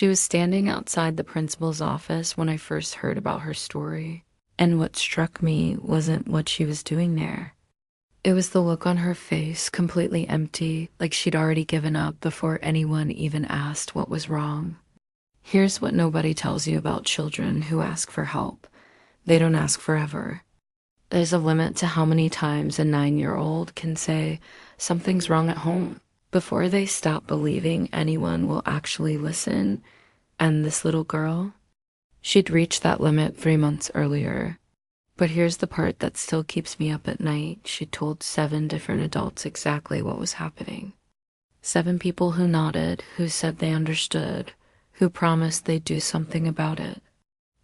She was standing outside the principal's office when I first heard about her story. And what struck me wasn't what she was doing there. It was the look on her face, completely empty, like she'd already given up before anyone even asked what was wrong. Here's what nobody tells you about children who ask for help. They don't ask forever. There's a limit to how many times a 9-year-old can say, something's wrong at home, before they stop believing anyone will actually listen. And this little girl, she'd reached that limit 3 months earlier. But here's the part that still keeps me up at night. She told 7 different adults exactly what was happening. 7 people who nodded, who said they understood, who promised they'd do something about it.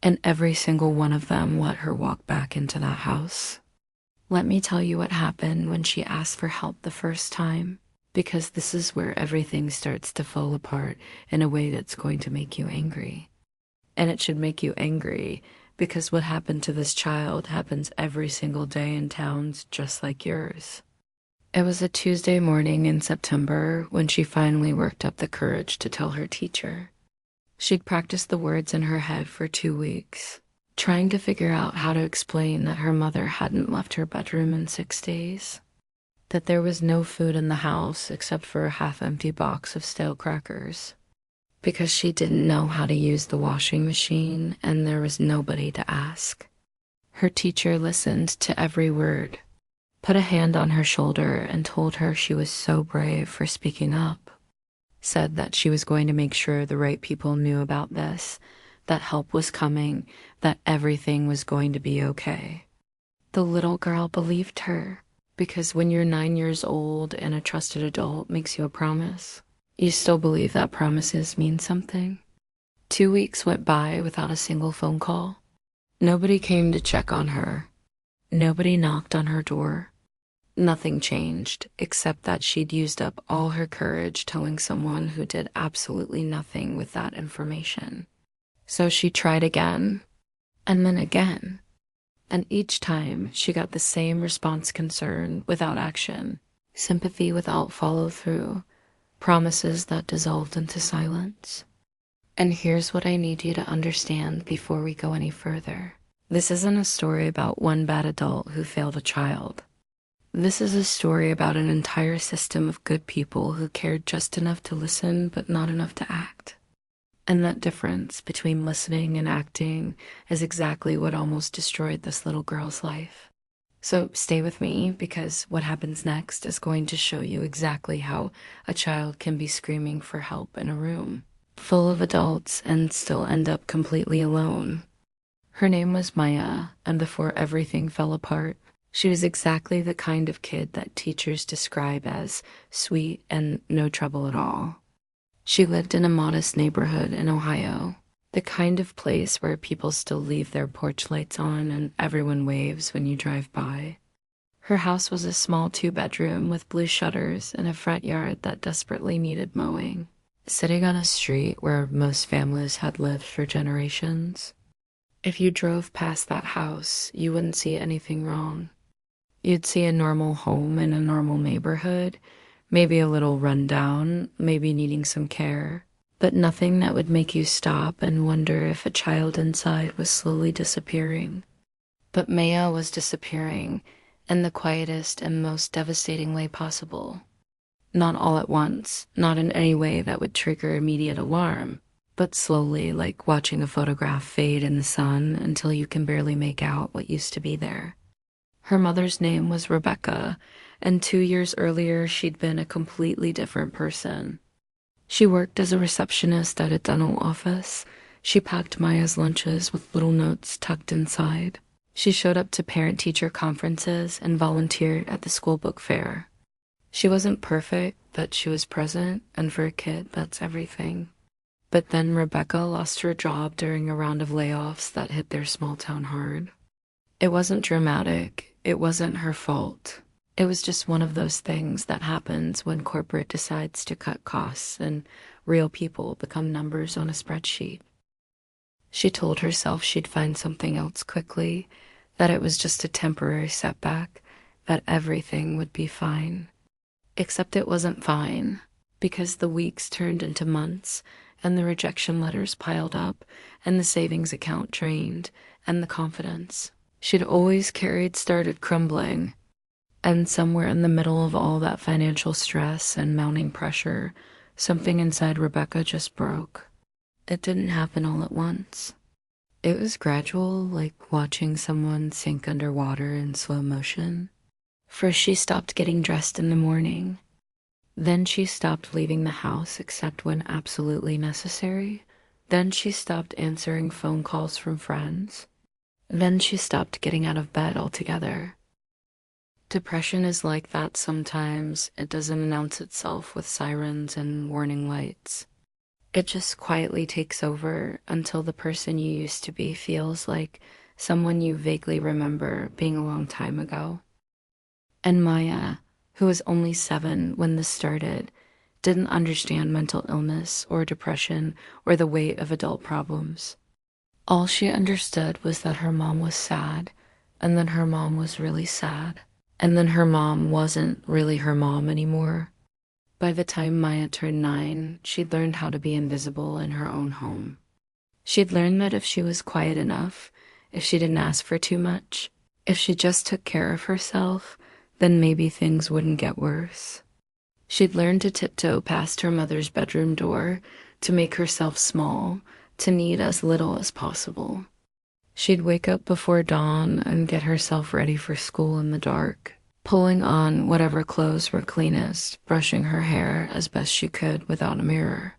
And every single one of them let her walk back into that house. Let me tell you what happened when she asked for help the first time, because this is where everything starts to fall apart in a way that's going to make you angry. And it should make you angry because what happened to this child happens every single day in towns just like yours. It was a Tuesday morning in September when she finally worked up the courage to tell her teacher. She'd practiced the words in her head for 2 weeks, trying to figure out how to explain that her mother hadn't left her bedroom in 6 days, that there was no food in the house except for a half-empty box of stale crackers, because she didn't know how to use the washing machine and there was nobody to ask. Her teacher listened to every word, put a hand on her shoulder and told her she was so brave for speaking up, said that she was going to make sure the right people knew about this, that help was coming, that everything was going to be okay. The little girl believed her, because when you're 9 years old and a trusted adult makes you a promise, you still believe that promises mean something. 2 weeks went by without a single phone call. Nobody came to check on her. Nobody knocked on her door. Nothing changed, except that she'd used up all her courage telling someone who did absolutely nothing with that information. So she tried again, and then again. And each time she got the same response: concern without action, sympathy without follow-through, promises that dissolved into silence. And here's what I need you to understand before we go any further. This isn't a story about one bad adult who failed a child. This is a story about an entire system of good people who cared just enough to listen but not enough to act. And that difference between listening and acting is exactly what almost destroyed this little girl's life. So stay with me, because what happens next is going to show you exactly how a child can be screaming for help in a room full of adults and still end up completely alone. Her name was Maya, and before everything fell apart, she was exactly the kind of kid that teachers describe as sweet and no trouble at all. She lived in a modest neighborhood in Ohio, the kind of place where people still leave their porch lights on and everyone waves when you drive by. Her house was a small 2-bedroom with blue shutters and a front yard that desperately needed mowing, sitting on a street where most families had lived for generations. If you drove past that house, you wouldn't see anything wrong. You'd see a normal home in a normal neighborhood, maybe a little rundown, maybe needing some care, but nothing that would make you stop and wonder if a child inside was slowly disappearing. But Maya was disappearing in the quietest and most devastating way possible. Not all at once, not in any way that would trigger immediate alarm, but slowly, like watching a photograph fade in the sun until you can barely make out what used to be there. Her mother's name was Rebecca, and 2 years earlier she'd been a completely different person. She worked as a receptionist at a dental office. She packed Maya's lunches with little notes tucked inside. She showed up to parent-teacher conferences and volunteered at the school book fair. She wasn't perfect, but she was present, and for a kid, that's everything. But then Rebecca lost her job during a round of layoffs that hit their small town hard. It wasn't dramatic. It wasn't her fault. It was just one of those things that happens when corporate decides to cut costs and real people become numbers on a spreadsheet. She told herself she'd find something else quickly, that it was just a temporary setback, that everything would be fine. Except it wasn't fine, because the weeks turned into months, and the rejection letters piled up, and the savings account drained, and the confidence she'd always carried started crumbling. And somewhere in the middle of all that financial stress and mounting pressure, something inside Rebecca just broke. It didn't happen all at once. It was gradual, like watching someone sink underwater in slow motion. First, she stopped getting dressed in the morning. Then she stopped leaving the house except when absolutely necessary. Then she stopped answering phone calls from friends. Then she stopped getting out of bed altogether. Depression is like that sometimes. It doesn't announce itself with sirens and warning lights. It just quietly takes over until the person you used to be feels like someone you vaguely remember being a long time ago. And Maya, who was only 7 when this started, didn't understand mental illness or depression or the weight of adult problems. All she understood was that her mom was sad, and then her mom was really sad, and then her mom wasn't really her mom anymore. By the time Maya turned 9, she'd learned how to be invisible in her own home. She'd learned that if she was quiet enough, if she didn't ask for too much, if she just took care of herself, then maybe things wouldn't get worse. She'd learned to tiptoe past her mother's bedroom door, to make herself small, to need as little as possible. She'd wake up before dawn and get herself ready for school in the dark, pulling on whatever clothes were cleanest, brushing her hair as best she could without a mirror,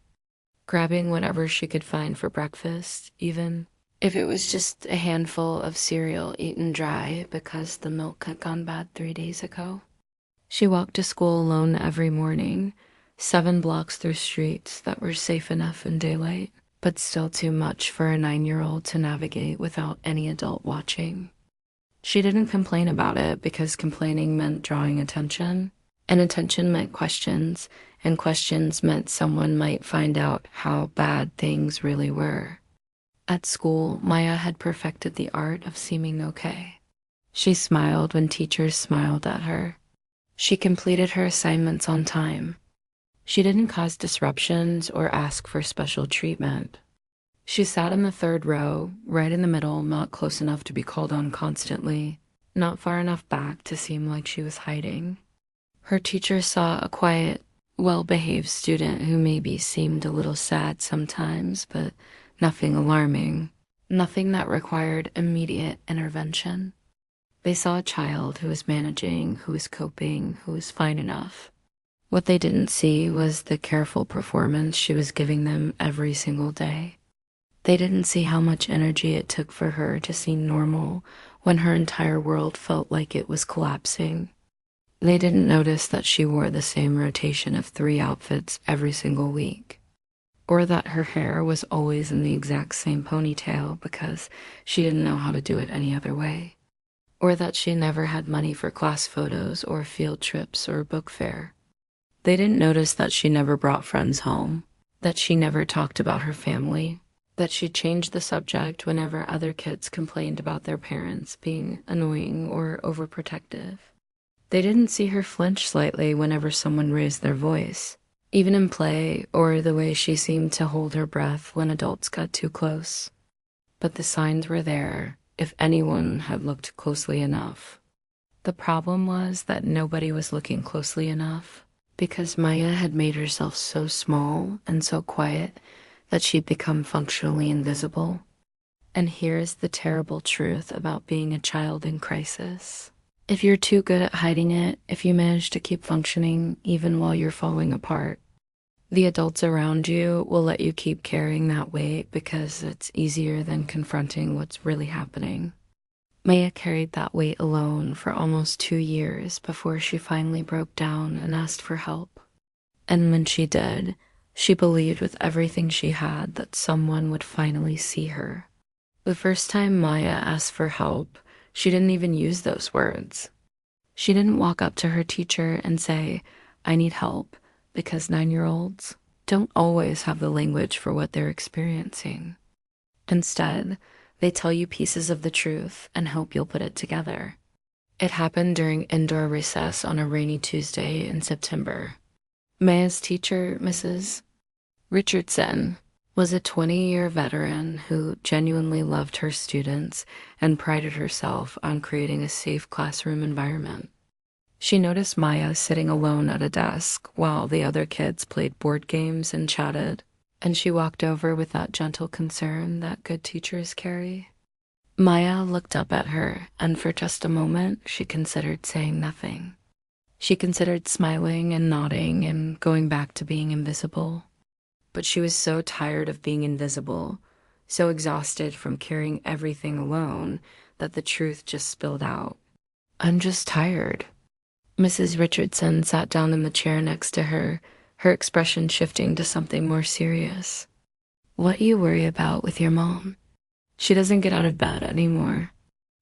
grabbing whatever she could find for breakfast, even if it was just a handful of cereal eaten dry because the milk had gone bad 3 days ago. She walked to school alone every morning, 7 blocks through streets that were safe enough in daylight, but still too much for a 9-year-old to navigate without any adult watching. She didn't complain about it because complaining meant drawing attention, and attention meant questions, and questions meant someone might find out how bad things really were. At school, Maya had perfected the art of seeming okay. She smiled when teachers smiled at her. She completed her assignments on time. She didn't cause disruptions or ask for special treatment. She sat in the 3rd row, right in the middle, not close enough to be called on constantly, not far enough back to seem like she was hiding. Her teacher saw a quiet, well-behaved student who maybe seemed a little sad sometimes, but nothing alarming, nothing that required immediate intervention. They saw a child who was managing, who was coping, who was fine enough. What they didn't see was the careful performance she was giving them every single day. They didn't see how much energy it took for her to seem normal when her entire world felt like it was collapsing. They didn't notice that she wore the same rotation of 3 outfits every single week, or that her hair was always in the exact same ponytail because she didn't know how to do it any other way, or that she never had money for class photos or field trips or book fare. They didn't notice that she never brought friends home, that she never talked about her family, that she changed the subject whenever other kids complained about their parents being annoying or overprotective. They didn't see her flinch slightly whenever someone raised their voice, even in play, or the way she seemed to hold her breath when adults got too close. But the signs were there if anyone had looked closely enough. The problem was that nobody was looking closely enough, because Maya had made herself so small and so quiet that she'd become functionally invisible. And here's the terrible truth about being a child in crisis. If you're too good at hiding it, if you manage to keep functioning even while you're falling apart, the adults around you will let you keep carrying that weight because it's easier than confronting what's really happening. Maya carried that weight alone for almost 2 years before she finally broke down and asked for help. And when she did, she believed with everything she had that someone would finally see her. The first time Maya asked for help, she didn't even use those words. She didn't walk up to her teacher and say, "I need help," because 9-year-olds don't always have the language for what they're experiencing. Instead, they tell you pieces of the truth and hope you'll put it together. It happened during indoor recess on a rainy Tuesday in September. Maya's teacher, Mrs. Richardson, was a 20-year veteran who genuinely loved her students and prided herself on creating a safe classroom environment. She noticed Maya sitting alone at a desk while the other kids played board games and chatted, and she walked over with that gentle concern that good teachers carry. Maya looked up at her, and for just a moment, she considered saying nothing. She considered smiling and nodding and going back to being invisible. But she was so tired of being invisible, so exhausted from carrying everything alone, that the truth just spilled out. "I'm just tired." Mrs. Richardson sat down in the chair next to her, her expression shifting to something more serious. "What you worry about with your mom? She doesn't get out of bed anymore.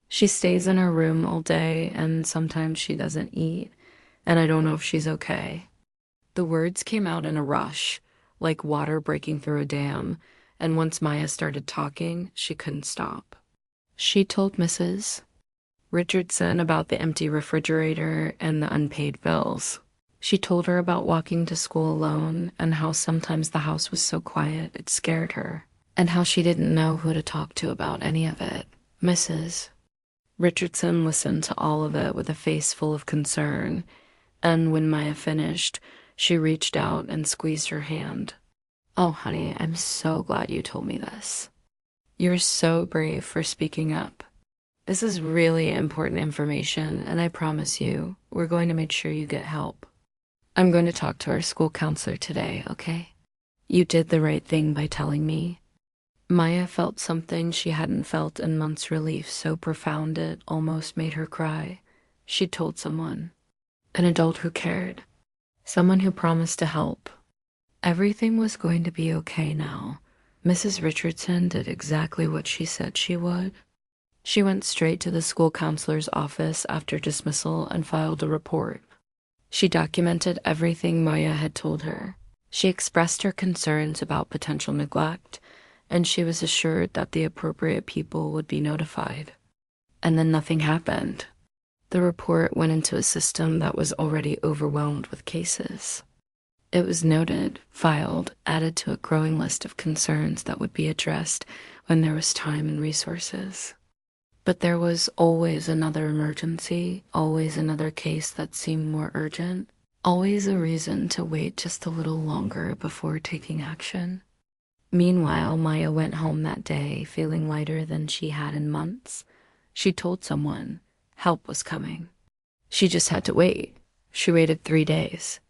She stays in her room all day, and sometimes she doesn't eat, and I don't know if she's okay." The words came out in a rush, like water breaking through a dam, and once Maya started talking, she couldn't stop. She told Mrs. Richardson about the empty refrigerator and the unpaid bills. She told her about walking to school alone and how sometimes the house was so quiet it scared her, and how she didn't know who to talk to about any of it. Mrs. Richardson listened to all of it with a face full of concern, and when Maya finished, she reached out and squeezed her hand. "Oh, honey, I'm so glad you told me this. You're so brave for speaking up. This is really important information, and I promise you, we're going to make sure you get help. I'm going to talk to our school counselor today, okay? You did the right thing by telling me." Maya felt something she hadn't felt in months, relief so profound it almost made her cry. She'd told someone, an adult who cared, someone who promised to help. Everything was going to be okay now. Mrs. Richardson did exactly what she said she would. She went straight to the school counselor's office after dismissal and filed a report. She documented everything Maya had told her. She expressed her concerns about potential neglect, and she was assured that the appropriate people would be notified. And then nothing happened. The report went into a system that was already overwhelmed with cases. It was noted, filed, added to a growing list of concerns that would be addressed when there was time and resources. But there was always another emergency, always another case that seemed more urgent, always a reason to wait just a little longer before taking action. Meanwhile, Maya went home that day feeling lighter than she had in months. She told someone help was coming. She just had to wait. She waited 3 days,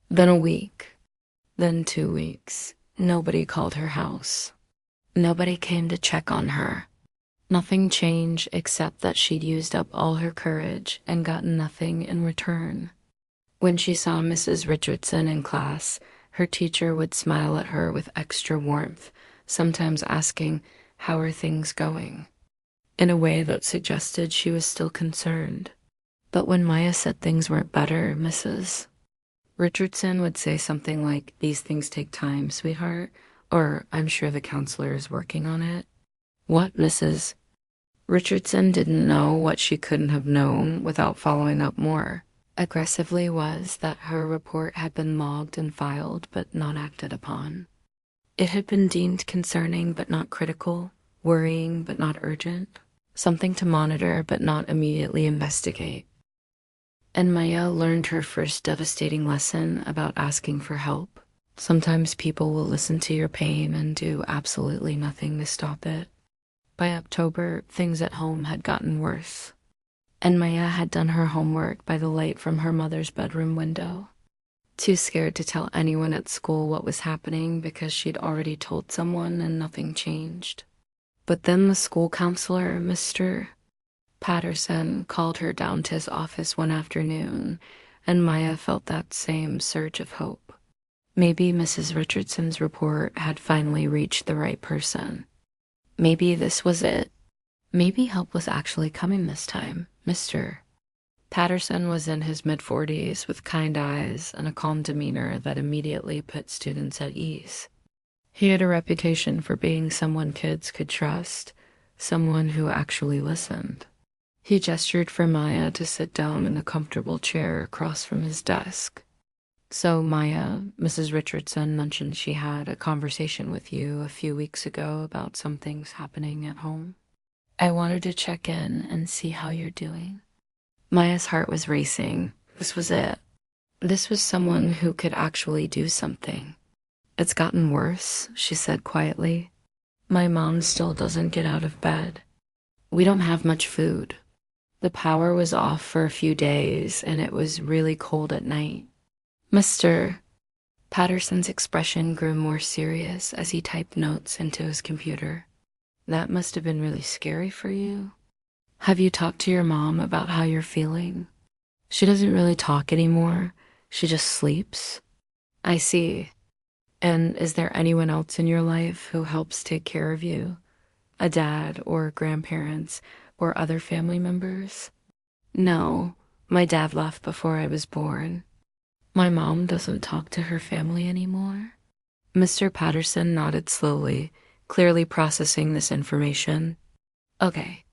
then a week, then 2 weeks. Nobody called her house. Nobody came to check on her. Nothing changed except that she'd used up all her courage and gotten nothing in return. When she saw Mrs. Richardson in class, her teacher would smile at her with extra warmth, sometimes asking, "How are things going?" in a way that suggested she was still concerned. But when Maya said things weren't better, Mrs. Richardson would say something like, "These things take time, sweetheart," or "I'm sure the counselor is working on it." What Mrs. Richardson didn't know, what she couldn't have known without following up more aggressively, was that her report had been logged and filed but not acted upon. It had been deemed concerning but not critical, worrying but not urgent, something to monitor but not immediately investigate. And Maya learned her first devastating lesson about asking for help. Sometimes people will listen to your pain and do absolutely nothing to stop it. By October, things at home had gotten worse, and Maya had done her homework by the light from her mother's bedroom window. Too scared to tell anyone at school what was happening because she'd already told someone and nothing changed. But then the school counselor, Mr. Patterson, called her down to his office one afternoon, and Maya felt that same surge of hope. Maybe Mrs. Richardson's report had finally reached the right person. Maybe this was it. Maybe help was actually coming this time. Mr. Patterson was in his mid-40s with kind eyes and a calm demeanor that immediately put students at ease. He had a reputation for being someone kids could trust, someone who actually listened. He gestured for Maya to sit down in a comfortable chair across from his desk. So, Maya, Mrs. Richardson mentioned she had a conversation with you a few weeks ago about some things happening at home. I wanted to check in and see how you're doing. Maya's heart was racing. This was it. This was someone who could actually do something. It's gotten worse, she said quietly. My mom still doesn't get out of bed. We don't have much food. The power was off for a few days and it was really cold at night. Mr. Patterson's expression grew more serious as he typed notes into his computer. That must have been really scary for you. Have you talked to your mom about how you're feeling? She doesn't really talk anymore. She just sleeps. I see. And is there anyone else in your life who helps take care of you? A dad or grandparents or other family members? No, my dad left before I was born. My mom doesn't talk to her family anymore. Mr. Patterson nodded slowly, clearly processing this information. Okay,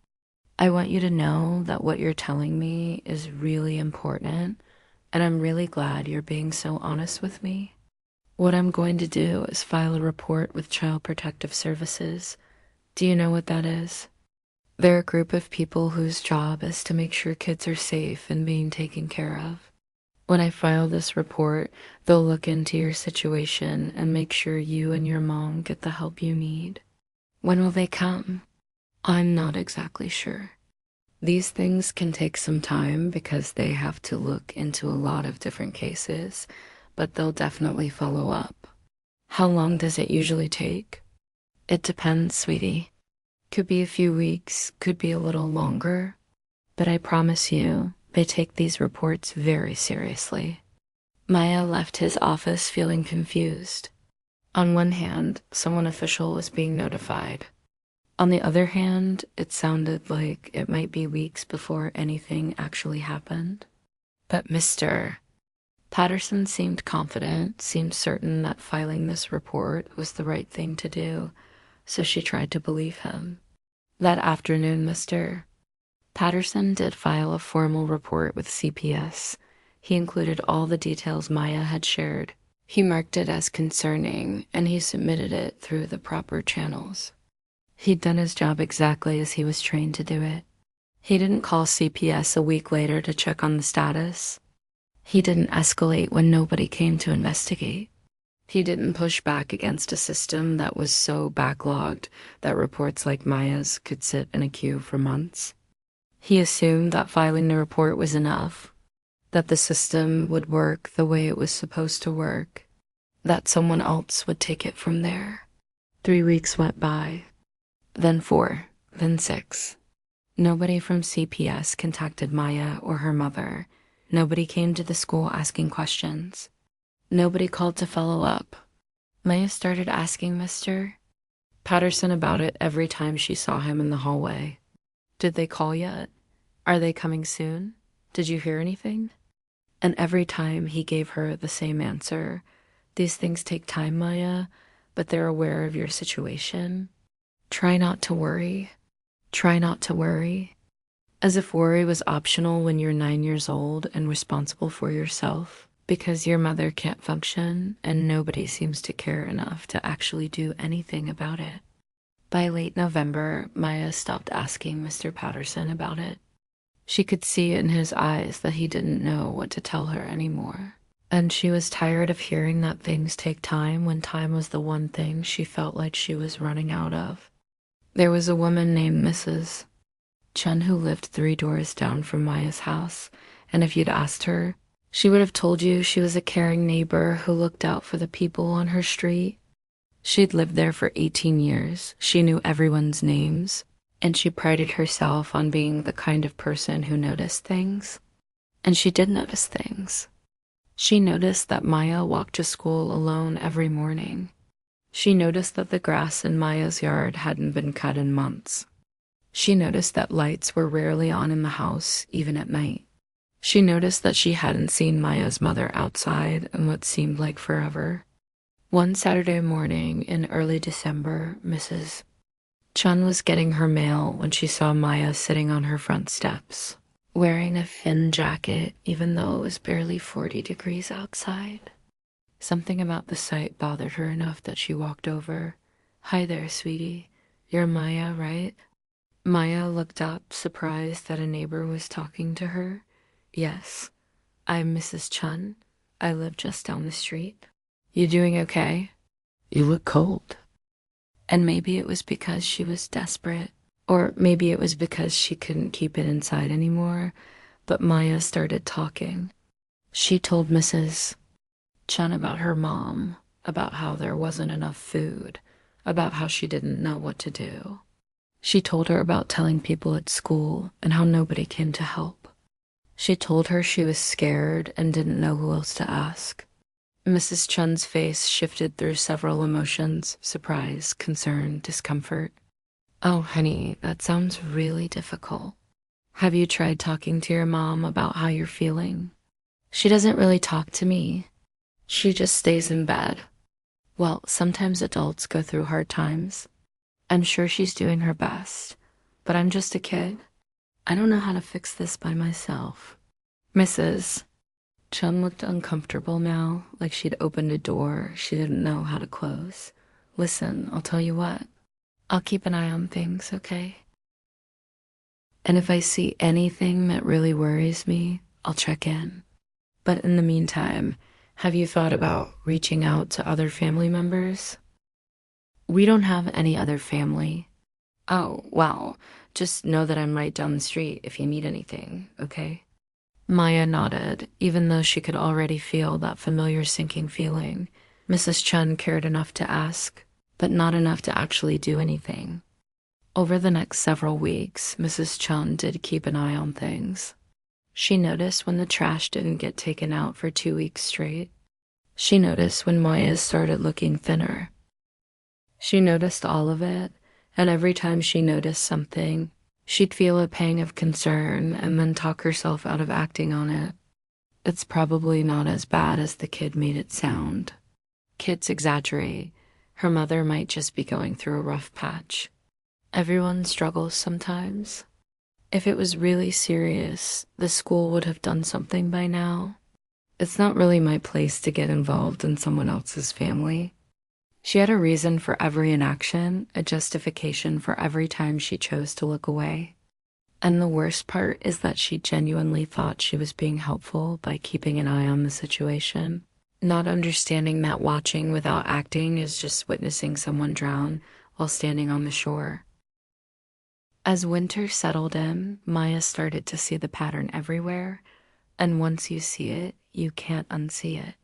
I want you to know that what you're telling me is really important, and I'm really glad you're being so honest with me. What I'm going to do is file a report with Child Protective Services. Do you know what that is? They're a group of people whose job is to make sure kids are safe and being taken care of. When I file this report, they'll look into your situation and make sure you and your mom get the help you need. When will they come? I'm not exactly sure. These things can take some time because they have to look into a lot of different cases, but they'll definitely follow up. How long does it usually take? It depends, sweetie. Could be a few weeks, could be a little longer, but I promise you, they take these reports very seriously. Maya left his office feeling confused. On one hand, someone official was being notified. On the other hand, it sounded like it might be weeks before anything actually happened. But Mr. Patterson seemed confident, seemed certain that filing this report was the right thing to do, so she tried to believe him. That afternoon, Mr. Patterson did file a formal report with CPS. He included all the details Maya had shared. He marked it as concerning, and he submitted it through the proper channels. He'd done his job exactly as he was trained to do it. He didn't call CPS a week later to check on the status. He didn't escalate when nobody came to investigate. He didn't push back against a system that was so backlogged that reports like Maya's could sit in a queue for months. He assumed that filing the report was enough, that the system would work the way it was supposed to work, that someone else would take it from there. 3 weeks went by, then 4, then 6. Nobody from CPS contacted Maya or her mother. Nobody came to the school asking questions. Nobody called to follow up. Maya started asking Mr. Patterson about it every time she saw him in the hallway. Did they call yet? Are they coming soon? Did you hear anything? And every time he gave her the same answer. These things take time, Maya, but they're aware of your situation. Try not to worry. Try not to worry. As if worry was optional when you're 9 years old and responsible for yourself, because your mother can't function and nobody seems to care enough to actually do anything about it. By late November, Maya stopped asking Mr. Patterson about it. She could see in his eyes that he didn't know what to tell her anymore. And she was tired of hearing that things take time when time was the one thing she felt like she was running out of. There was a woman named Mrs. Chen who lived 3 doors down from Maya's house, and if you'd asked her, she would have told you she was a caring neighbor who looked out for the people on her street. She'd lived there for 18 years. She knew everyone's names, and she prided herself on being the kind of person who noticed things. And she did notice things. She noticed that Maya walked to school alone every morning. She noticed that the grass in Maya's yard hadn't been cut in months. She noticed that lights were rarely on in the house, even at night. She noticed that she hadn't seen Maya's mother outside in what seemed like forever. One Saturday morning in early December, Mrs. Chen was getting her mail when she saw Maya sitting on her front steps. wearing a thin jacket even though it was barely 40 degrees outside. Something about the sight bothered her enough that she walked over. "Hi there, sweetie. You're Maya, right?" Maya looked up, surprised that a neighbor was talking to her. "Yes, I'm Mrs. Chun. I live just down the street." "You doing okay? You look cold." And maybe it was because she was desperate, or maybe it was because she couldn't keep it inside anymore, but Maya started talking. She told Mrs. Chun about her mom, about how there wasn't enough food, about how she didn't know what to do. She told her about telling people at school and how nobody came to help. She told her she was scared and didn't know who else to ask. Mrs. Chun's face shifted through several emotions: surprise, concern, discomfort. "Oh, honey, that sounds really difficult. Have you tried talking to your mom about how you're feeling?" "She doesn't really talk to me. She just stays in bed." "Well, sometimes adults go through hard times. I'm sure she's doing her best, but I'm just a kid. I don't know how to fix this by myself." Mrs. Chun looked uncomfortable now, like she'd opened a door she didn't know how to close. "Listen, I'll tell you what. I'll keep an eye on things, okay? And if I see anything that really worries me, I'll check in. But in the meantime, have you thought about reaching out to other family members?" "We don't have any other family." "Oh, well, just know that I'm right down the street if you need anything, okay?" Maya nodded, even though she could already feel that familiar sinking feeling. Mrs. Chun cared enough to ask, but not enough to actually do anything. Over the next several weeks, Mrs. Chun did keep an eye on things. She noticed when the trash didn't get taken out for 2 weeks straight. She noticed when Maya started looking thinner. She noticed all of it, and every time she noticed something, she'd feel a pang of concern and then talk herself out of acting on it. It's probably not as bad as the kid made it sound. Kids exaggerate. Her mother might just be going through a rough patch. Everyone struggles sometimes. If it was really serious, the school would have done something by now. It's not really my place to get involved in someone else's family. She had a reason for every inaction, a justification for every time she chose to look away. And the worst part is that she genuinely thought she was being helpful by keeping an eye on the situation, not understanding that watching without acting is just witnessing someone drown while standing on the shore. As winter settled in, Maya started to see the pattern everywhere, and once you see it, you can't unsee it.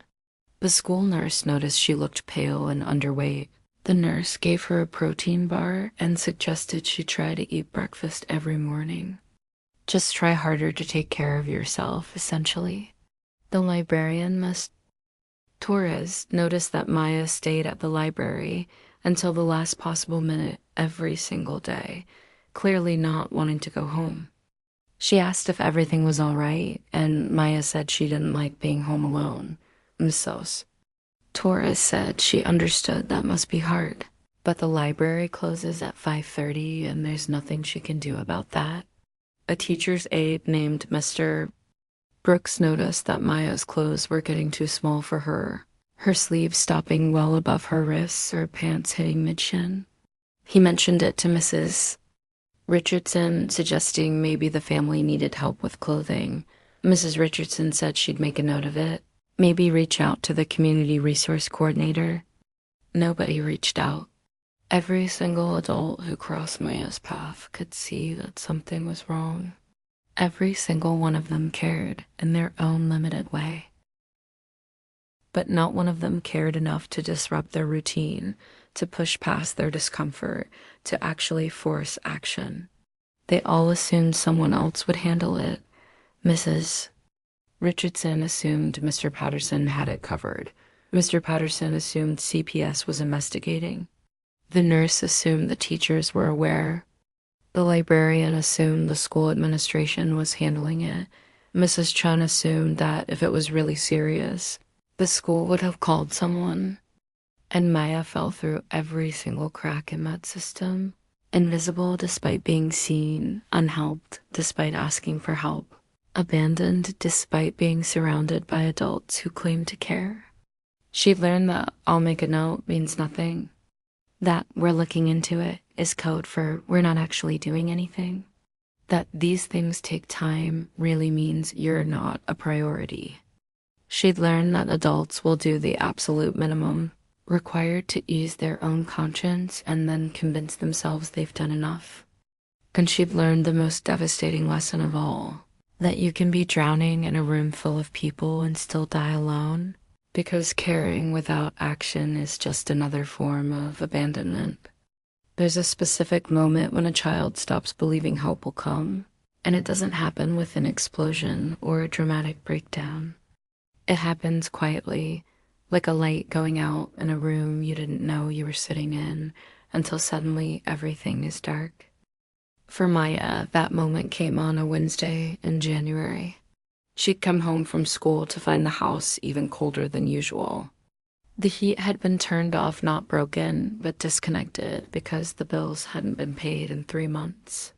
The school nurse noticed she looked pale and underweight. The nurse gave her a protein bar and suggested she try to eat breakfast every morning. Just try harder to take care of yourself, essentially. The librarian, Miss Torres, noticed that Maya stayed at the library until the last possible minute every single day, clearly not wanting to go home. She asked if everything was all right, and Maya said she didn't like being home alone. Mrs. Torres said she understood that must be hard, but the library closes at 5:30 and there's nothing she can do about that. A teacher's aide named Mr. Brooks noticed that Maya's clothes were getting too small for her sleeves stopping well above her wrists, her pants hitting mid-shin. He mentioned it to Mrs. Richardson, suggesting maybe the family needed help with clothing. Mrs. Richardson said she'd make a note of it. Maybe reach out to the community resource coordinator. Nobody reached out. Every single adult who crossed Maya's path could see that something was wrong. Every single one of them cared in their own limited way. But not one of them cared enough to disrupt their routine, to push past their discomfort, to actually force action. They all assumed someone else would handle it. Mrs. Richardson assumed Mr. Patterson had it covered. Mr. Patterson assumed CPS was investigating. The nurse assumed the teachers were aware. The librarian assumed the school administration was handling it. Mrs. Chun assumed that if it was really serious, the school would have called someone. And Maya fell through every single crack in that system, invisible despite being seen, unhelped despite asking for help. abandoned despite being surrounded by adults who claim to care. She'd learned that "I'll make a note" means nothing, that "we're looking into it" is code for "we're not actually doing anything," that "these things take time" really means you're not a priority. She'd learned that adults will do the absolute minimum, required to ease their own conscience and then convince themselves they've done enough. And she'd learned the most devastating lesson of all, that you can be drowning in a room full of people and still die alone, because caring without action is just another form of abandonment. There's a specific moment when a child stops believing help will come, and it doesn't happen with an explosion or a dramatic breakdown. It happens quietly, like a light going out in a room you didn't know you were sitting in, until suddenly everything is dark. For Maya, that moment came on a Wednesday in January. She'd come home from school to find the house even colder than usual. The heat had been turned off, not broken, but disconnected because the bills hadn't been paid in 3 months.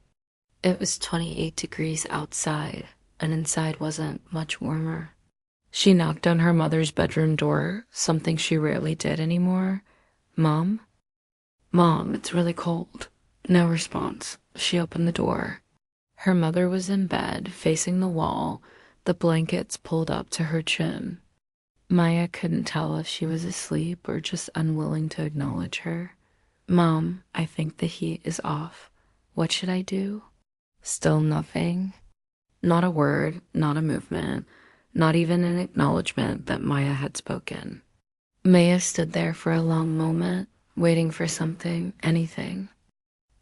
It was 28 degrees outside, and inside wasn't much warmer. She knocked on her mother's bedroom door, something she rarely did anymore. "Mom? Mom, it's really cold." No response. She opened the door. Her mother was in bed, facing the wall, the blankets pulled up to her chin. Maya couldn't tell if she was asleep or just unwilling to acknowledge her. "Mom, I think the heat is off. What should I do?" Still nothing. Not a word, not a movement, not even an acknowledgement that Maya had spoken. Maya stood there for a long moment, waiting for something, anything.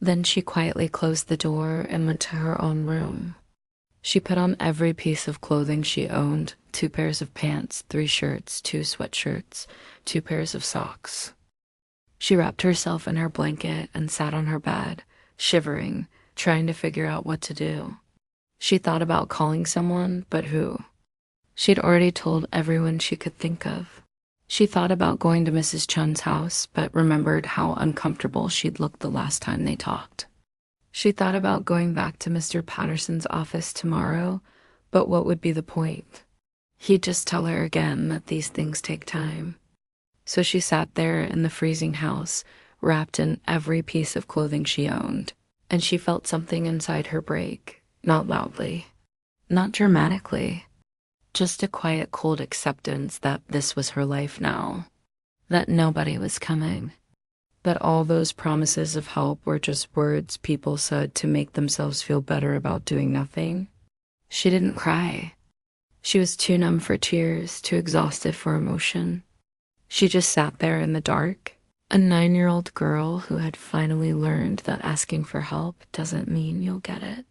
Then she quietly closed the door and went to her own room. She put on every piece of clothing she owned, 2 pairs of pants, 3 shirts, 2 sweatshirts, 2 pairs of socks. She wrapped herself in her blanket and sat on her bed, shivering, trying to figure out what to do. She thought about calling someone, but who? She'd already told everyone she could think of. She thought about going to Mrs. Chun's house, but remembered how uncomfortable she'd looked the last time they talked. She thought about going back to Mr. Patterson's office tomorrow, but what would be the point? He'd just tell her again that these things take time. So she sat there in the freezing house, wrapped in every piece of clothing she owned, and she felt something inside her break, not loudly, not dramatically. Just a quiet, cold acceptance that this was her life now, that nobody was coming, that all those promises of help were just words people said to make themselves feel better about doing nothing. She didn't cry. She was too numb for tears, too exhausted for emotion. She just sat there in the dark, a 9-year-old girl who had finally learned that asking for help doesn't mean you'll get it.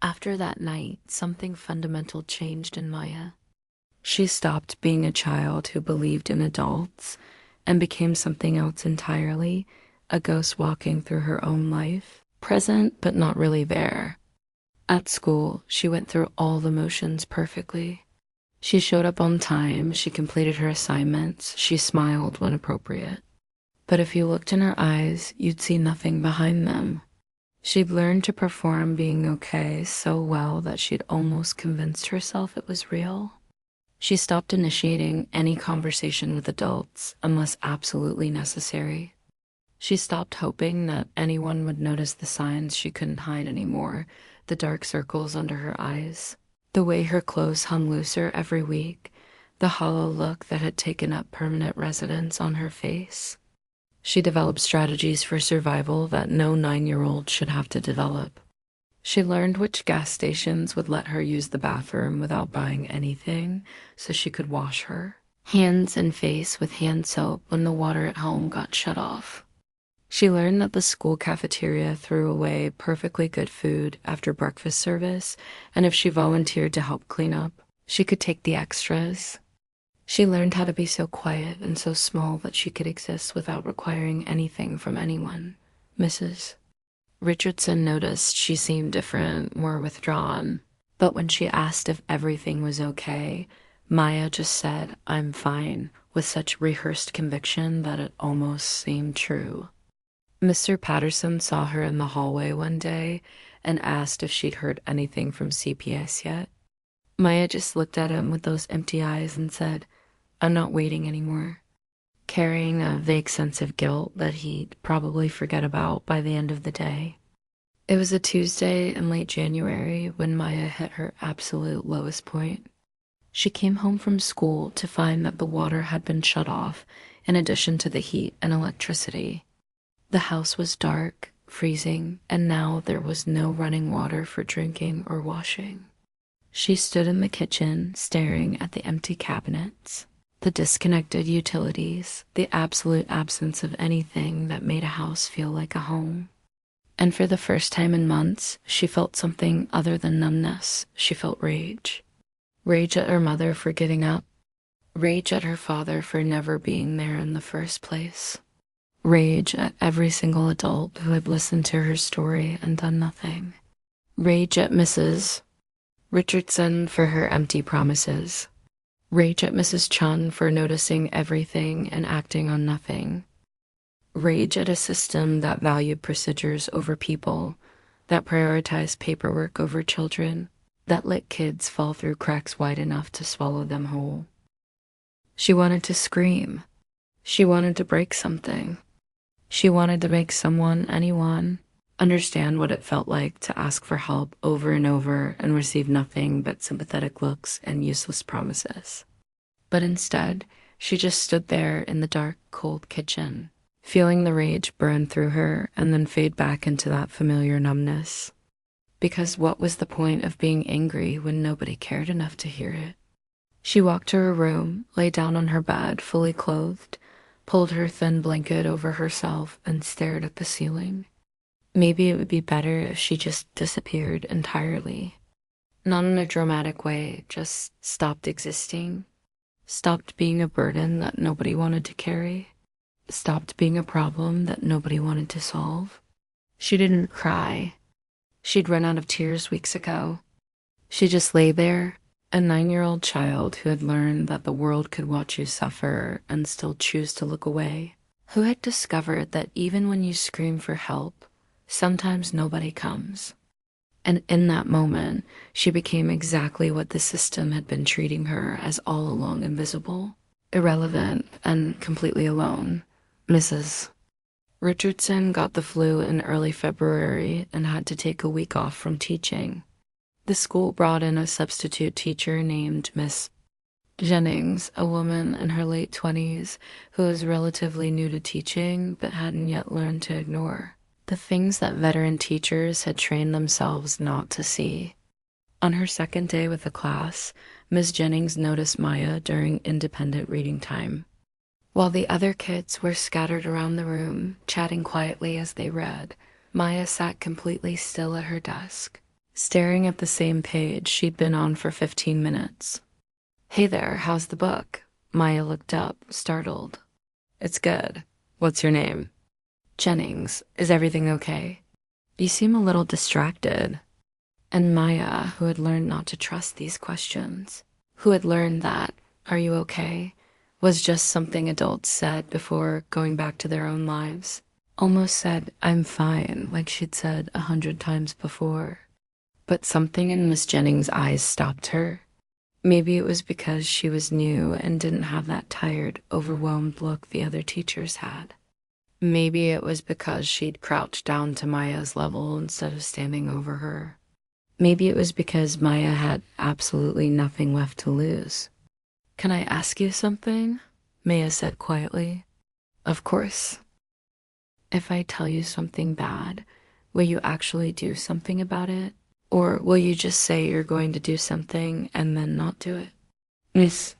After that night, something fundamental changed in Maya. She stopped being a child who believed in adults and became something else entirely, a ghost walking through her own life, present but not really there. At school, she went through all the motions perfectly. She showed up on time, she completed her assignments, she smiled when appropriate. But if you looked in her eyes, you'd see nothing behind them. She'd learned to perform being okay so well that she'd almost convinced herself it was real. She stopped initiating any conversation with adults unless absolutely necessary. She stopped hoping that anyone would notice the signs she couldn't hide anymore, the dark circles under her eyes, the way her clothes hung looser every week, the hollow look that had taken up permanent residence on her face. She developed strategies for survival that no 9-year-old should have to develop. She learned which gas stations would let her use the bathroom without buying anything so she could wash her hands and face with hand soap when the water at home got shut off. She learned that the school cafeteria threw away perfectly good food after breakfast service, and if she volunteered to help clean up, she could take the extras. She learned how to be so quiet and so small that she could exist without requiring anything from anyone. Mrs. Richardson noticed she seemed different, more withdrawn, but when she asked if everything was okay, Maya just said, "I'm fine," with such rehearsed conviction that it almost seemed true. Mr. Patterson saw her in the hallway one day and asked if she'd heard anything from CPS yet. Maya just looked at him with those empty eyes and said, "I'm not waiting anymore," carrying a vague sense of guilt that he'd probably forget about by the end of the day. It was a Tuesday in late January when Maya hit her absolute lowest point. She came home from school to find that the water had been shut off, in addition to the heat and electricity. The house was dark, freezing, and now there was no running water for drinking or washing. She stood in the kitchen, staring at the empty cabinets, the disconnected utilities, the absolute absence of anything that made a house feel like a home. And for the first time in months, she felt something other than numbness. She felt rage. Rage at her mother for getting up. Rage at her father for never being there in the first place. Rage at every single adult who had listened to her story and done nothing. Rage at Mrs. Richardson for her empty promises. Rage at Mrs. Chun for noticing everything and acting on nothing. Rage at a system that valued procedures over people, that prioritized paperwork over children, that let kids fall through cracks wide enough to swallow them whole. She wanted to scream. She wanted to break something. She wanted to make someone, anyone, understand what it felt like to ask for help over and over and receive nothing but sympathetic looks and useless promises. But instead, she just stood there in the dark, cold kitchen, feeling the rage burn through her and then fade back into that familiar numbness. Because what was the point of being angry when nobody cared enough to hear it? She walked to her room, lay down on her bed, fully clothed, pulled her thin blanket over herself, and stared at the ceiling. Maybe it would be better if she just disappeared entirely. Not in a dramatic way, just stopped existing. Stopped being a burden that nobody wanted to carry. Stopped being a problem that nobody wanted to solve. She didn't cry. She'd run out of tears weeks ago. She just lay there, a 9-year-old child who had learned that the world could watch you suffer and still choose to look away, who had discovered that even when you scream for help, sometimes nobody comes. And in that moment, she became exactly what the system had been treating her as all along: invisible, irrelevant, and completely alone. Mrs. Richardson got the flu in early February and had to take a week off from teaching. The school brought in a substitute teacher named Miss Jennings, a woman in her late 20s who was relatively new to teaching but hadn't yet learned to ignore the things that veteran teachers had trained themselves not to see. On her second day with the class, Ms. Jennings noticed Maya during independent reading time. While the other kids were scattered around the room, chatting quietly as they read, Maya sat completely still at her desk, staring at the same page she'd been on for 15 minutes. "Hey there, how's the book?" Maya looked up, startled. "It's good. What's your name?" "Jennings. Is everything okay?" "You seem a little distracted." And Maya, who had learned not to trust these questions, who had learned that, "Are you okay?" was just something adults said before going back to their own lives, almost said, "I'm fine," like she'd said 100 times before. But something in Miss Jennings' eyes stopped her. Maybe it was because she was new and didn't have that tired, overwhelmed look the other teachers had. Maybe it was because she'd crouched down to Maya's level instead of standing over her. Maybe it was because Maya had absolutely nothing left to lose. "Can I ask you something?" Maya said quietly. "Of course." "If I tell you something bad, will you actually do something about it? Or will you just say you're going to do something and then not do it?" Miss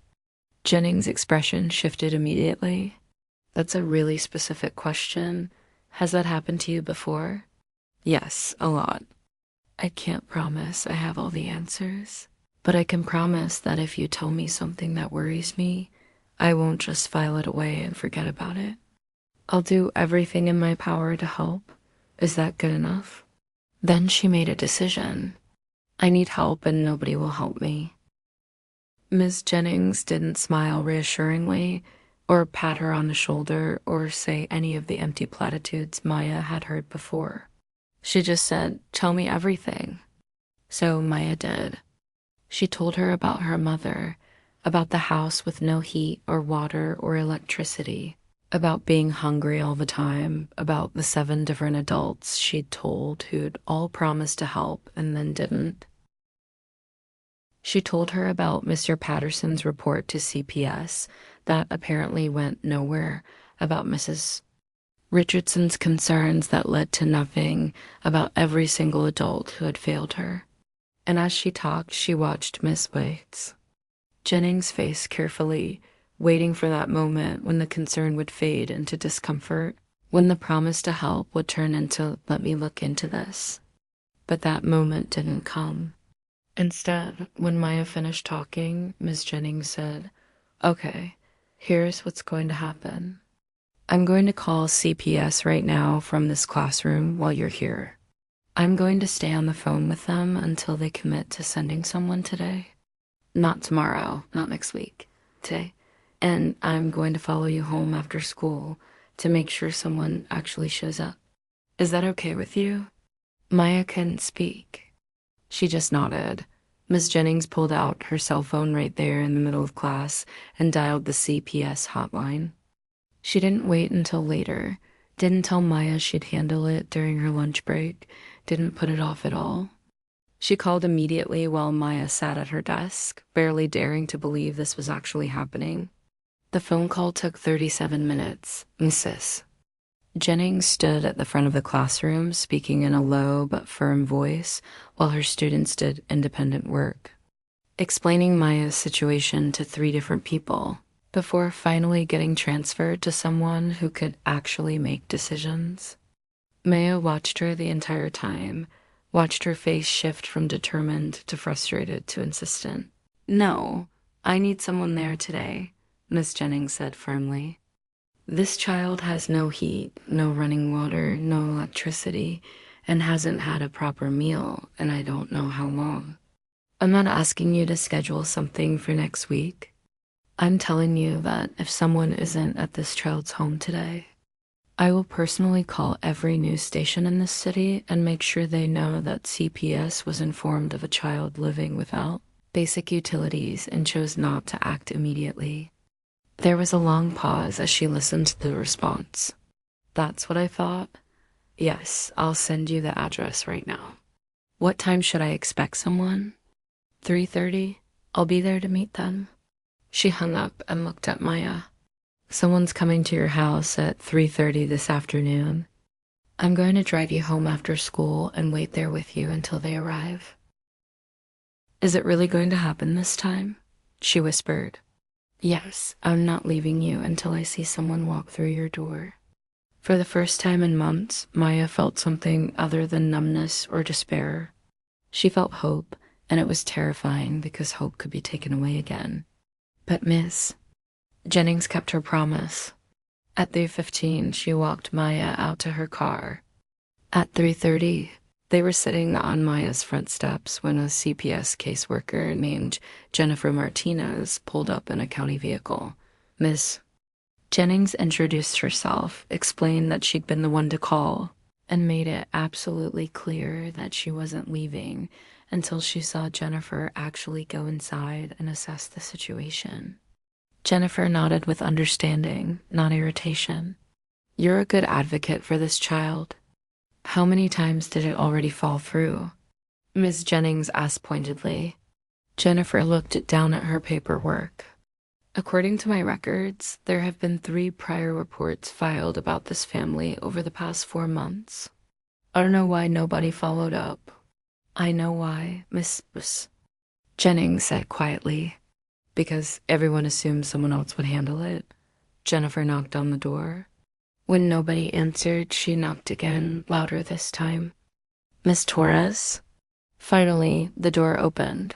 Jennings' expression shifted immediately. "That's a really specific question. Has that happened to you before?" "Yes, a lot." "I can't promise I have all the answers, but I can promise that if you tell me something that worries me, I won't just file it away and forget about it. I'll do everything in my power to help. Is that good enough?" Then she made a decision. "I need help and nobody will help me." Ms. Jennings didn't smile reassuringly or pat her on the shoulder or say any of the empty platitudes Maya had heard before. She just said, "Tell me everything." So Maya did. She told her about her mother, about the house with no heat or water or electricity, about being hungry all the time, about the 7 different adults she'd told who'd all promised to help and then didn't. She told her about Mr. Patterson's report to CPS that apparently went nowhere, about Mrs. Richardson's concerns that led to nothing, about every single adult who had failed her. And as she talked, she watched Miss Waits, Jennings' face carefully, waiting for that moment when the concern would fade into discomfort, when the promise to help would turn into, let me look into this. But that moment didn't come. Instead, when Maya finished talking, Miss Jennings said, "Okay, here's what's going to happen. I'm going to call CPS right now from this classroom while you're here. I'm going to stay on the phone with them until they commit to sending someone today. Not tomorrow, not next week, today. And I'm going to follow you home after school to make sure someone actually shows up. Is that okay with you?" Maya couldn't speak. She just nodded. Miss Jennings pulled out her cell phone right there in the middle of class and dialed the CPS hotline. She didn't wait until later, didn't tell Maya she'd handle it during her lunch break, didn't put it off at all. She called immediately while Maya sat at her desk, barely daring to believe this was actually happening. The phone call took 37 minutes. Mrs. Jennings stood at the front of the classroom, speaking in a low but firm voice while her students did independent work, explaining Maya's situation to 3 different people before finally getting transferred to someone who could actually make decisions. Maya watched her the entire time, watched her face shift from determined to frustrated to insistent. "No, I need someone there today," Miss Jennings said firmly. "This child has no heat, no running water, no electricity, and hasn't had a proper meal, and I don't know how long. I'm not asking you to schedule something for next week. I'm telling you that if someone isn't at this child's home today, I will personally call every news station in this city and make sure they know that CPS was informed of a child living without basic utilities and chose not to act immediately." There was a long pause as she listened to the response. "That's what I thought. Yes, I'll send you the address right now. What time should I expect someone? 3:30? I'll be there to meet them." She hung up and looked at Maya. "Someone's coming to your house at 3:30 this afternoon. I'm going to drive you home after school and wait there with you until they arrive." "Is it really going to happen this time?" she whispered. "Yes, I'm not leaving you until I see someone walk through your door." For the first time in months, Maya felt something other than numbness or despair. She felt hope, and it was terrifying because hope could be taken away again. But Miss Jennings kept her promise. At 3:15, she walked Maya out to her car. At 3:30, they were sitting on Maya's front steps when a CPS caseworker named Jennifer Martinez pulled up in a county vehicle. Miss Jennings introduced herself, explained that she'd been the one to call, and made it absolutely clear that she wasn't leaving until she saw Jennifer actually go inside and assess the situation. Jennifer nodded with understanding, not irritation. "You're a good advocate for this child. How many times did it already fall through?" Miss Jennings asked pointedly. Jennifer looked down at her paperwork. "According to my records, there have been 3 prior reports filed about this family over the past 4 months. I don't know why nobody followed up." "I know why, Miss Jennings said quietly. "Because everyone assumed someone else would handle it." Jennifer knocked on the door. When nobody answered, she knocked again, louder this time. "Miss Torres?" Finally, the door opened.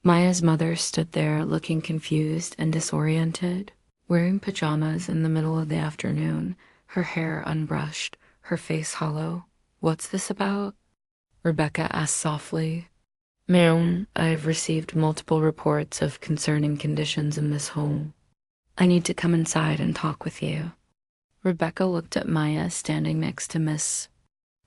Maya's mother stood there looking confused and disoriented, wearing pajamas in the middle of the afternoon, her hair unbrushed, her face hollow. "What's this about?" Rebecca asked softly. "Ma'am, I've received multiple reports of concerning conditions in this home. I need to come inside and talk with you." Rebecca looked at Maya standing next to Miss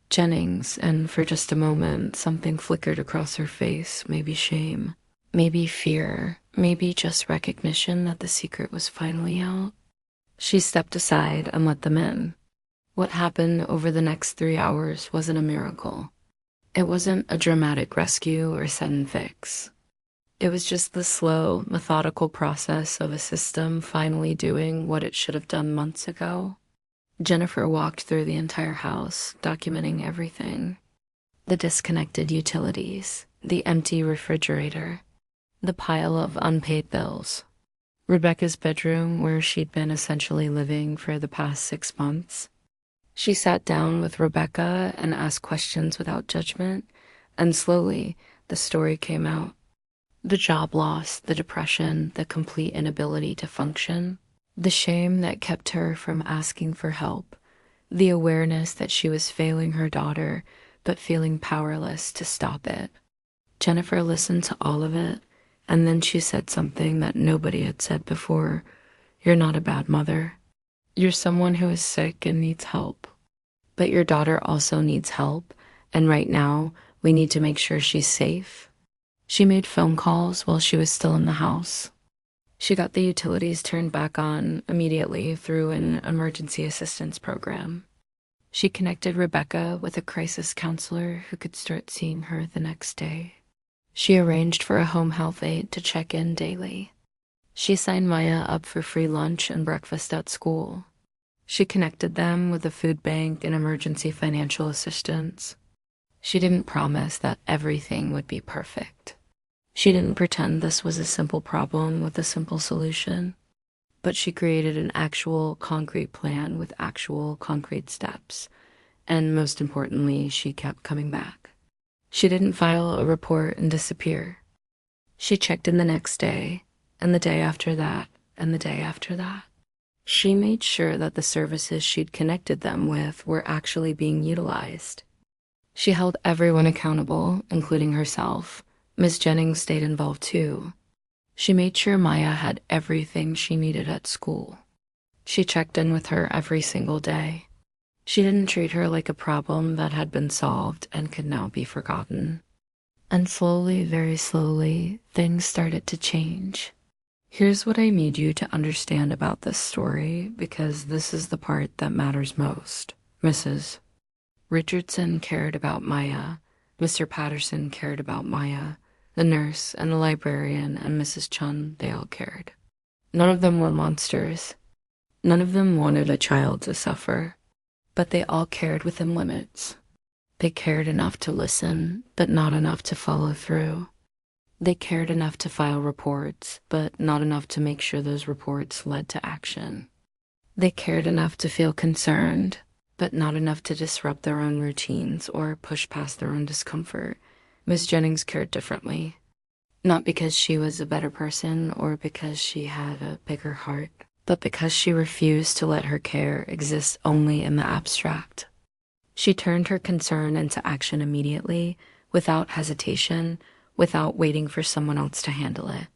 Jennings, and for just a moment, something flickered across her face, maybe shame. Maybe fear, maybe just recognition that the secret was finally out. She stepped aside and let them in. What happened over the next 3 hours wasn't a miracle. It wasn't a dramatic rescue or sudden fix. It was just the slow, methodical process of a system finally doing what it should have done months ago. Jennifer walked through the entire house, documenting everything. The disconnected utilities, the empty refrigerator, the pile of unpaid bills. Rebecca's bedroom, where she'd been essentially living for the past 6 months. She sat down with Rebecca and asked questions without judgment, and slowly the story came out. The job loss, the depression, the complete inability to function, the shame that kept her from asking for help, the awareness that she was failing her daughter but feeling powerless to stop it. Jennifer listened to all of it, and then she said something that nobody had said before. You're not a bad mother. You're someone who is sick and needs help. But your daughter also needs help, and right now, we need to make sure she's safe. She made phone calls while she was still in the house. She got the utilities turned back on immediately through an emergency assistance program. She connected Rebecca with a crisis counselor who could start seeing her the next day. She arranged for a home health aide to check in daily. She signed Maya up for free lunch and breakfast at school. She connected them with a food bank and emergency financial assistance. She didn't promise that everything would be perfect. She didn't pretend this was a simple problem with a simple solution, but she created an actual concrete plan with actual concrete steps. And most importantly, she kept coming back. She didn't file a report and disappear. She checked in the next day, and the day after that, and the day after that. She made sure that the services she'd connected them with were actually being utilized. She held everyone accountable, including herself. Ms. Jennings stayed involved too. She made sure Maya had everything she needed at school. She checked in with her every single day. She didn't treat her like a problem that had been solved and could now be forgotten. And slowly, very slowly, things started to change. Here's what I need you to understand about this story, because this is the part that matters most. Mrs. Richardson cared about Maya. Mr. Patterson cared about Maya. The nurse and the librarian and Mrs. Chun, they all cared. None of them were monsters. None of them wanted a child to suffer. But they all cared within limits. They cared enough to listen, but not enough to follow through. They cared enough to file reports, but not enough to make sure those reports led to action. They cared enough to feel concerned, but not enough to disrupt their own routines or push past their own discomfort. Miss Jennings cared differently. Not because she was a better person or because she had a bigger heart, but because she refused to let her care exist only in the abstract. She turned her concern into action immediately, without hesitation, without waiting for someone else to handle it.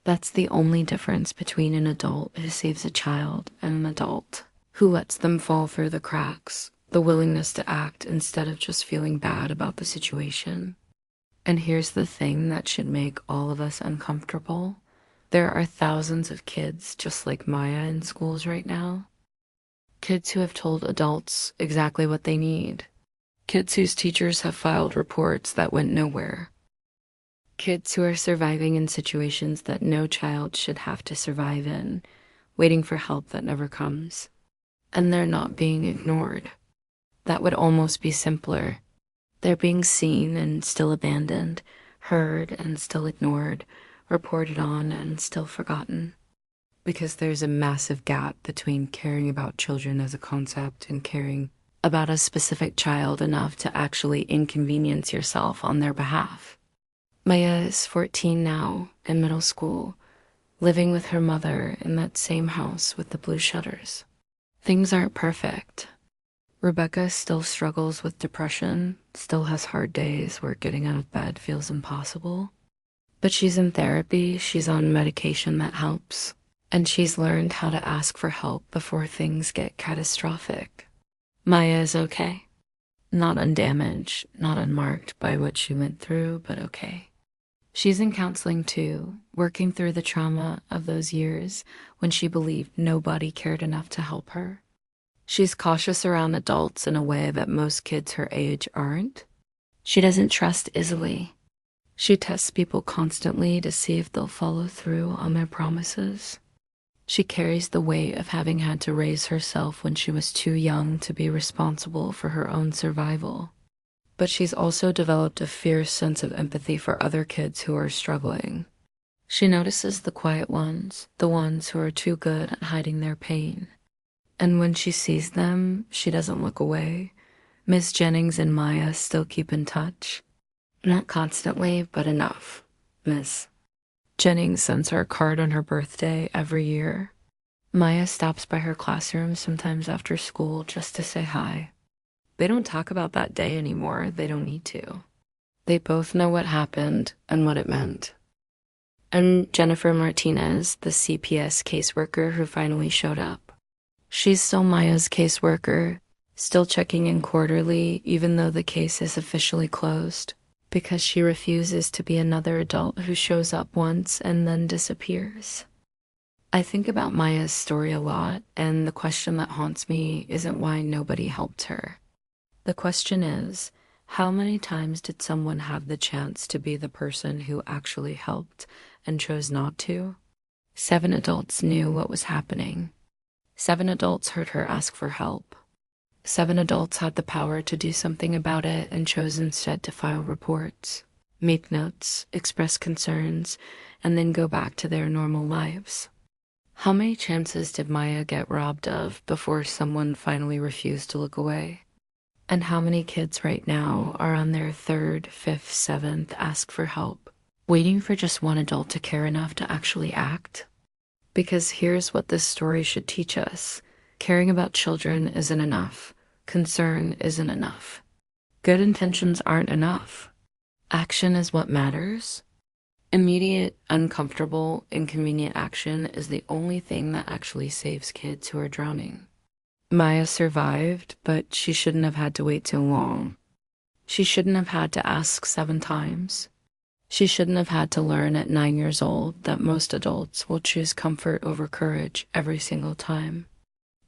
That's the only difference between an adult who saves a child and an adult who lets them fall through the cracks, the willingness to act instead of just feeling bad about the situation. And here's the thing that should make all of us uncomfortable. There are thousands of kids just like Maya in schools right now. Kids who have told adults exactly what they need. Kids whose teachers have filed reports that went nowhere. Kids who are surviving in situations that no child should have to survive in, waiting for help that never comes. And they're not being ignored. That would almost be simpler. They're being seen and still abandoned, heard and still ignored, reported on and still forgotten. Because there's a massive gap between caring about children as a concept and caring about a specific child enough to actually inconvenience yourself on their behalf. Maya is 14 now, in middle school, living with her mother in that same house with the blue shutters. Things aren't perfect. Rebecca still struggles with depression, still has hard days where getting out of bed feels impossible. But she's in therapy, she's on medication that helps, and she's learned how to ask for help before things get catastrophic. Maya is okay. Not undamaged, not unmarked by what she went through, but okay. She's in counseling too, working through the trauma of those years when she believed nobody cared enough to help her. She's cautious around adults in a way that most kids her age aren't. She doesn't trust easily. She tests people constantly to see if they'll follow through on their promises. She carries the weight of having had to raise herself when she was too young to be responsible for her own survival. But she's also developed a fierce sense of empathy for other kids who are struggling. She notices the quiet ones, the ones who are too good at hiding their pain. And when she sees them, she doesn't look away. Miss Jennings and Maya still keep in touch. Not constantly, but enough, Miss. Jennings sends her a card on her birthday every year. Maya stops by her classroom sometimes after school just to say hi. They don't talk about that day anymore. They don't need to. They both know what happened and what it meant. And Jennifer Martinez, the CPS caseworker who finally showed up. She's still Maya's caseworker, still checking in quarterly even though the case is officially closed, because she refuses to be another adult who shows up once and then disappears. I think about Maya's story a lot, and the question that haunts me isn't why nobody helped her. The question is, how many times did someone have the chance to be the person who actually helped and chose not to? 7 adults knew what was happening. 7 adults heard her ask for help. 7 adults had the power to do something about it and chose instead to file reports, make notes, express concerns, and then go back to their normal lives. How many chances did Maya get robbed of before someone finally refused to look away? And how many kids right now are on their 3rd, 5th, 7th ask for help, waiting for just one adult to care enough to actually act? Because here's what this story should teach us. Caring about children isn't enough. Concern isn't enough. Good intentions aren't enough. Action is what matters. Immediate, uncomfortable, inconvenient action is the only thing that actually saves kids who are drowning. Maya survived, but she shouldn't have had to wait too long. She shouldn't have had to ask 7 times. She shouldn't have had to learn at 9 years old that most adults will choose comfort over courage every single time.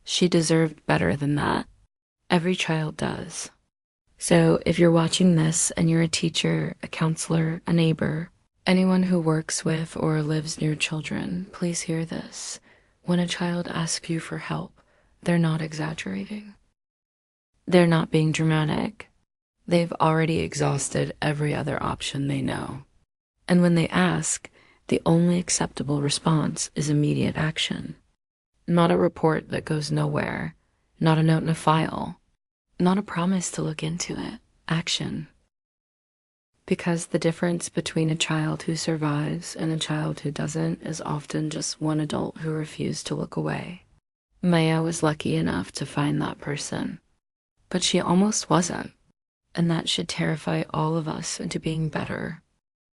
She deserved better than that. Every child does. So if you're watching this and you're a teacher, a counselor, a neighbor, anyone who works with or lives near children, please hear this. When a child asks you for help, they're not exaggerating. They're not being dramatic. They've already exhausted every other option they know. And when they ask, the only acceptable response is immediate action. Not a report that goes nowhere, not a note in a file, not a promise to look into it. Action. Because the difference between a child who survives and a child who doesn't is often just one adult who refused to look away. Maya was lucky enough to find that person, but she almost wasn't, and that should terrify all of us into being better.